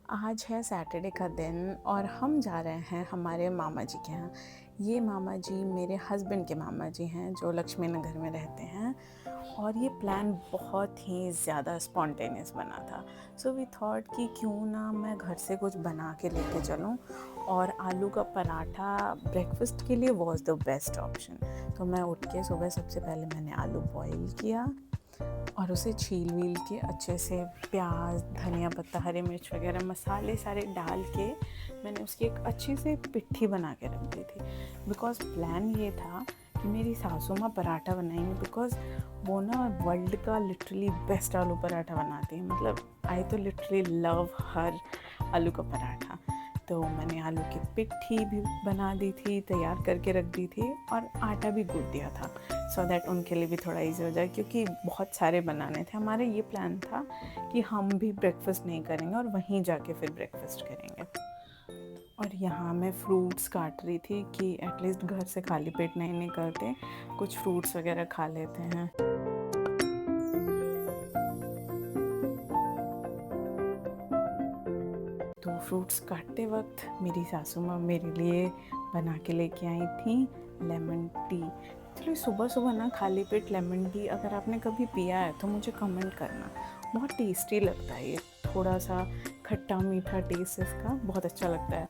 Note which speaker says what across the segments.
Speaker 1: आज है सैटरडे का दिन और हम जा रहे हैं हमारे मामा जी के यहाँ। ये मामा जी मेरे हस्बैंड के मामा जी हैं जो लक्ष्मी नगर में रहते हैं। और ये प्लान बहुत ही ज़्यादा स्पॉन्टेनियस बना था। सो वी थॉट कि क्यों ना मैं घर से कुछ बना के लेके चलूँ। और आलू का पराठा ब्रेकफास्ट के लिए वॉज द बेस्ट ऑप्शन। तो मैं उठ के सुबह सबसे पहले मैंने आलू बॉईल किया और उसे छील वील के अच्छे से प्याज, धनिया पत्ता, हरी मिर्च वगैरह मसाले सारे डाल के मैंने उसकी एक अच्छी सी पिट्ठी बना के रख दी थी। बिकॉज़ प्लान ये था कि मेरी सासू माँ पराठा बनाएंगी, बिकॉज़ वो ना वर्ल्ड का लिटरली बेस्ट आलू पराठा बनाती है। मतलब आई तो लिटरली लव हर आलू का पराठा। तो मैंने आलू की पिट्ठी भी बना दी थी, तैयार करके रख दी थी और आटा भी गूँथ दिया था सो दैट उनके लिए भी थोड़ा इजी हो जाए, क्योंकि बहुत सारे बनाने थे। हमारे ये प्लान था कि हम भी ब्रेकफास्ट नहीं करेंगे और वहीं जाके फिर ब्रेकफास्ट करेंगे। और यहाँ मैं फ्रूट्स काट रही थी कि एटलीस्ट घर से खाली पेट नहीं निकलते, कुछ फ्रूट्स वगैरह खा लेते हैं। तो फ्रूट्स काटते वक्त मेरी सासू माँ मेरे लिए बना के लेके आई थी लेमन टी। चलिए, सुबह सुबह ना खाली पेट लेमन टी अगर आपने कभी पिया है तो मुझे कमेंट करना। बहुत टेस्टी लगता है ये, थोड़ा सा खट्टा मीठा टेस्ट इसका बहुत अच्छा लगता है।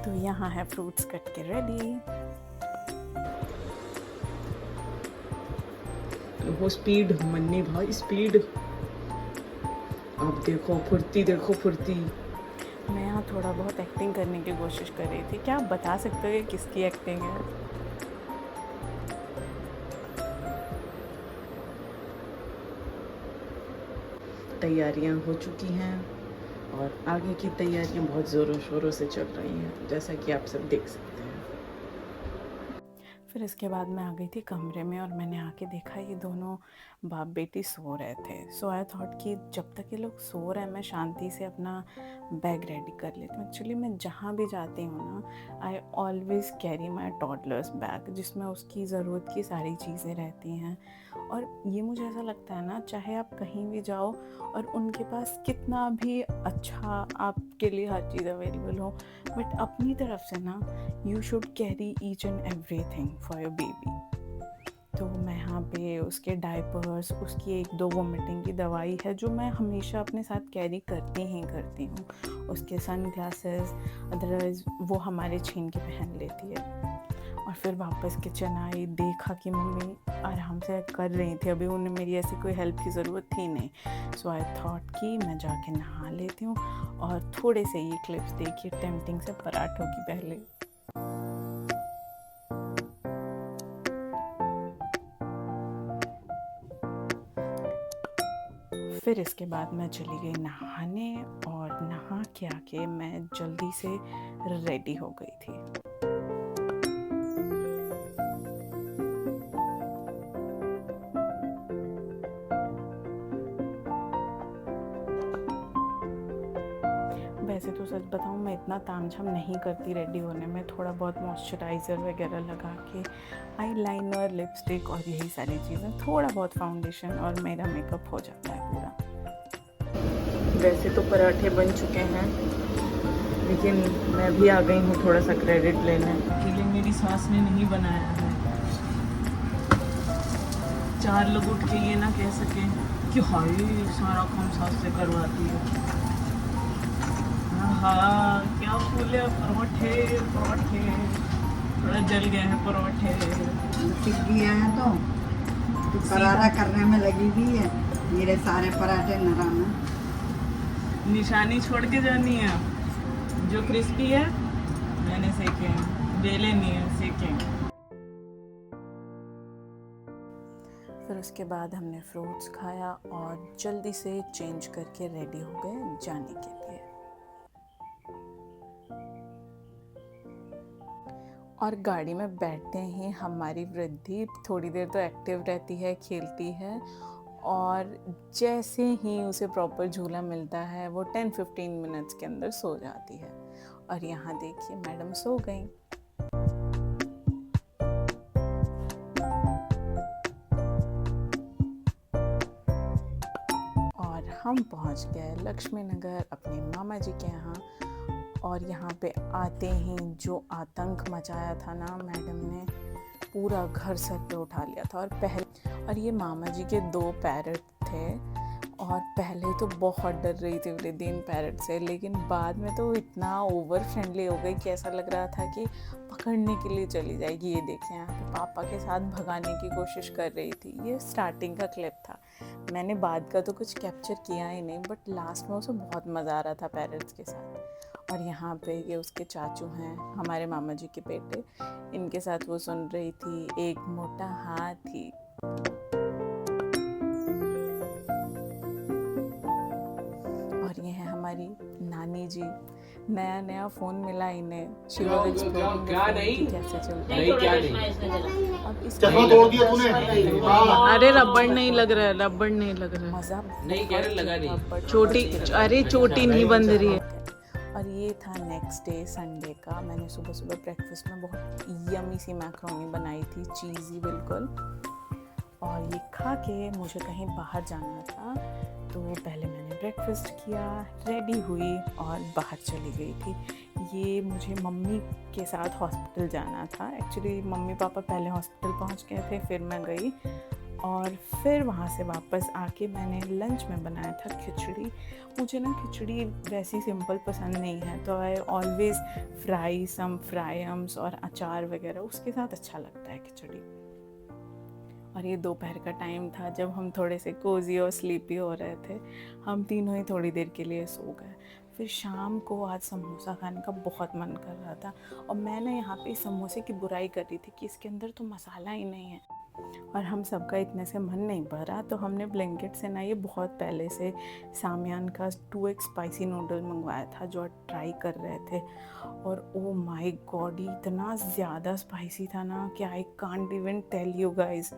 Speaker 1: तो यहाँ है फ्रूट्स कट के रेडी।
Speaker 2: वो स्पीड मन्नी भाई, स्पीड। आप देखो फुर्ती।
Speaker 1: मैं यहाँ थोड़ा बहुत एक्टिंग करने की कोशिश कर रही थी। क्या आप बता सकते हो कि किसकी एक्टिंग है?
Speaker 2: तैयारियां हो चुकी हैं और आगे की तैयारियां बहुत ज़ोरों शोरों से चल रही हैं, जैसा कि आप सब देख सकते हैं।
Speaker 1: फिर इसके बाद मैं आ गई थी कमरे में और मैंने आके देखा ये दोनों बाप बेटी सो रहे थे। सो आई थॉट कि जब तक ये लोग सो रहे हैं मैं शांति से अपना बैग रेडी कर लेती हूँ। एक्चुअली मैं जहाँ भी जाती हूँ ना, I always carry my toddlers bag, जिसमें उसकी ज़रूरत की सारी चीज़ें रहती हैं। और ये मुझे ऐसा लगता है ना, चाहे आप कहीं भी जाओ और उनके पास कितना भी अच्छा आपके लिए हर चीज़ अवेलेबल हो, बट अपनी तरफ से ना you should carry each and everything for your baby. तो मैं यहाँ पे उसके डायपर्स, उसकी 1-2 वोमिटिंग की दवाई है जो मैं हमेशा अपने साथ कैरी करती हूँ। उसके सन ग्लासेस, अदरवाइज़ वो हमारे छीन के पहन लेती है। और फिर वापस किचन आई, देखा कि मम्मी आराम से कर रही थी, अभी उन्हें मेरी ऐसी कोई हेल्प की ज़रूरत थी नहीं। सो आई थॉट कि मैं जाके नहा लेती हूँ। और थोड़े से ये क्लिप्स देखिए टेम्पटिंग से पराठों की पहले। फिर इसके बाद मैं चली गई नहाने और नहा के आके मैं जल्दी से रेडी हो गई थी। वैसे तो सच बताऊँ मैं इतना तामझाम नहीं करती रेडी होने में। थोड़ा बहुत मॉइस्चराइज़र वगैरह लगा के, आई लाइनर, लिपस्टिक और यही सारी चीज़ें, थोड़ा बहुत फाउंडेशन और मेरा मेकअप हो जाता है पूरा।
Speaker 2: वैसे तो पराठे बन चुके हैं, लेकिन मैं भी आ गई हूँ थोड़ा सा क्रेडिट लेने। अकेले मेरी सास ने नहीं बनाया है। 4 लोग उठ के ये ना कह सके कि हाय सारा काम सास से करवाती है। हाँ, क्या फूले परोठे परोठे, थोड़ा जल गए हैं परोठे।
Speaker 3: सीख गया है तो पराठा करने में लगी हुई है। मेरे सारे पराठे नरम हैं।
Speaker 2: निशानी छोड़ के जानी है। जो क्रिस्पी है मैंने सेके हैं, बेले नहीं है, सेके हैं।
Speaker 1: फिर उसके बाद हमने फ्रूट्स खाया और जल्दी से चेंज करके रेडी हो गए जाने के लिए। और गाड़ी में बैठते ही हमारी वृद्धि थोड़ी देर तो एक्टिव रहती है, खेलती है, और जैसे ही उसे प्रॉपर झूला मिलता है वो 10-15 मिनट्स के अंदर सो जाती है। और यहाँ देखिए मैडम सो गई। हम पहुंच गए लक्ष्मी नगर अपने मामा जी के यहाँ। और यहाँ पे आते ही जो आतंक मचाया था ना मैडम ने, पूरा घर सर पे उठा लिया था। और ये मामा जी के 2 पैरट थे और पहले तो बहुत डर रही थी विदिन पैरट से, लेकिन बाद में तो इतना ओवर फ्रेंडली हो गई कि ऐसा लग रहा था कि पकड़ने के लिए चली जाएगी। ये देखें यहाँ पे पापा के साथ भगाने की कोशिश कर रही थी। ये स्टार्टिंग का क्लिप था, मैंने बाद का तो कुछ कैप्चर किया ही नहीं, बट लास्ट में उसे बहुत मज़ा आ रहा था पैरट्स के साथ। और यहाँ पे ये उसके चाचू हैं, हमारे मामा जी के बेटे, इनके साथ वो सुन रही थी एक मोटा हाथी। और ये है हमारी नानी जी, नया फ़ोन मिला इन्हें, कैसे चलता है। अब इसका
Speaker 4: तोड़ दिया तूने।
Speaker 2: अरे रबड़ नहीं लग रहा है, रबड़ नहीं लग रहा है।
Speaker 1: मज़ा
Speaker 5: नहीं कह रहे लगा नहीं।
Speaker 2: चोटी, अरे चोटी नहीं बंध रही है।
Speaker 1: और ये था नेक्स्ट डे संडे का। मैंने सुबह सुबह ब्रेकफास्ट में बहुत यमी सी मैक्रोनी बनाई थी, चीज़ी बिल्कुल। और ये खा के मुझे कहीं बाहर जाना था, तो पहले मैंने ब्रेकफास्ट किया, रेडी हुई और बाहर चली गई थी। ये मुझे मम्मी के साथ हॉस्पिटल जाना था। एक्चुअली मम्मी पापा पहले हॉस्पिटल पहुंच गए थे, फिर मैं गई। और फिर वहाँ से वापस आके मैंने लंच में बनाया था खिचड़ी। मुझे ना खिचड़ी वैसी सिंपल पसंद नहीं है, तो आई ऑलवेज़ फ्राई सम फ्राइम्स और अचार वगैरह, उसके साथ अच्छा लगता है खिचड़ी। और ये दोपहर का टाइम था जब हम थोड़े से कोजी और स्लीपी हो रहे थे। हम तीनों ही थोड़ी देर के लिए सो गए। फिर शाम को आज समोसा खाने का बहुत मन कर रहा था, और मैं ना यहाँ पे समोसे की बुराई कर रही थी कि इसके अंदर तो मसाला ही नहीं है। और हम सबका इतने से मन नहीं भरा, तो हमने ब्लिंकिट से ना ये बहुत पहले से सामियान का 2x स्पाइसी नूडल मंगवाया था, जो ट्राई कर रहे थे। और ओ माय गॉड, इतना ज़्यादा स्पाइसी था ना कि I can't even tell you guys.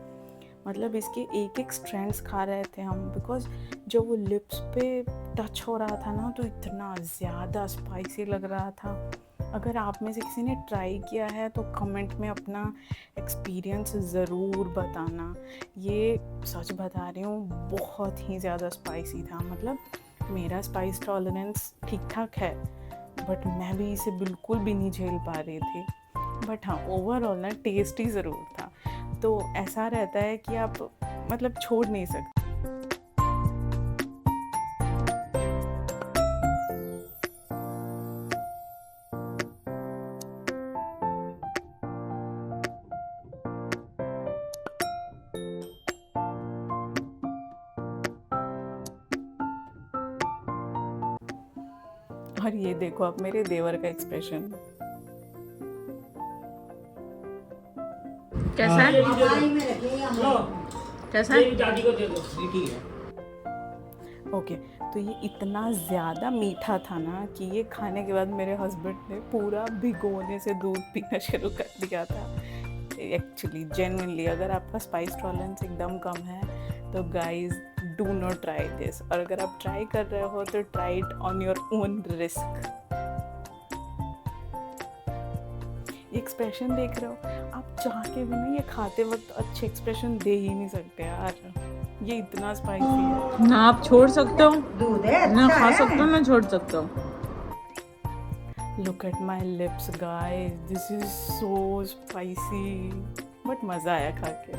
Speaker 1: मतलब इसके एक स्ट्रैंड्स खा रहे थे हम, बिकॉज जब वो लिप्स पे टच हो रहा था ना, तो इतना ज़्यादा स्पाइसी लग रहा था। अगर आप में से किसी ने ट्राई किया है तो कमेंट में अपना एक्सपीरियंस ज़रूर बताना। ये सच बता रही हूँ, बहुत ही ज़्यादा स्पाइसी था। मतलब मेरा स्पाइस टॉलरेंस ठीक ठाक है, बट मैं भी इसे बिल्कुल भी नहीं झेल पा रही थी। बट हाँ, ओवरऑल ना टेस्टी ज़रूर था। तो ऐसा रहता है कि आप मतलब छोड़ नहीं सकते। और ये देखो अब मेरे देवर का एक्सप्रेशन
Speaker 2: कैसा है? कैसा है?
Speaker 1: ओके, तो ये इतना ज़्यादा मीठा था ना कि ये खाने के बाद मेरे हस्बैंड ने पूरा भिगोने से दूध पीना शुरू कर दिया था। एक्चुअली जेन्युइनली अगर आपका स्पाइस टॉलरेंस एकदम कम है तो guys do not try this. और अगर आप ट्राई कर रहे हो तो try it on your own risk. Expression देख रहे हो आप, चाह के भी नहीं ये खाते वक्त अच्छे एक्सप्रेशन दे ही नहीं सकते यार, ये इतना स्पाइसी है।
Speaker 2: ना आप छोड़ सकते हो,
Speaker 3: दूध है,
Speaker 2: ना
Speaker 3: अच्छा
Speaker 2: खा
Speaker 3: है।
Speaker 2: सकते हो, ना छोड़ सकते हो।
Speaker 1: Look at my lips guys, this is so spicy, but मज़ा आया खा के।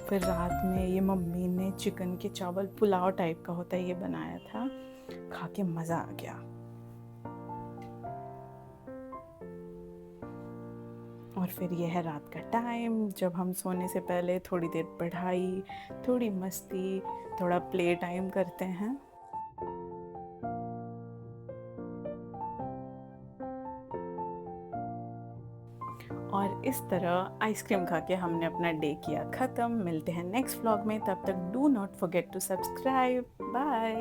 Speaker 1: फिर रात में ये मम्मी ने चिकन के चावल पुलाव टाइप का होता है ये बनाया था, खा के मज़ा आ गया। और फिर यह है रात का टाइम, जब हम सोने से पहले थोड़ी देर पढ़ाई, थोड़ी मस्ती, थोड़ा प्ले टाइम करते हैं। और इस तरह आइसक्रीम खा के हमने अपना डे किया ख़त्म। मिलते हैं नेक्स्ट व्लॉग में, तब तक do not forget to subscribe. Bye.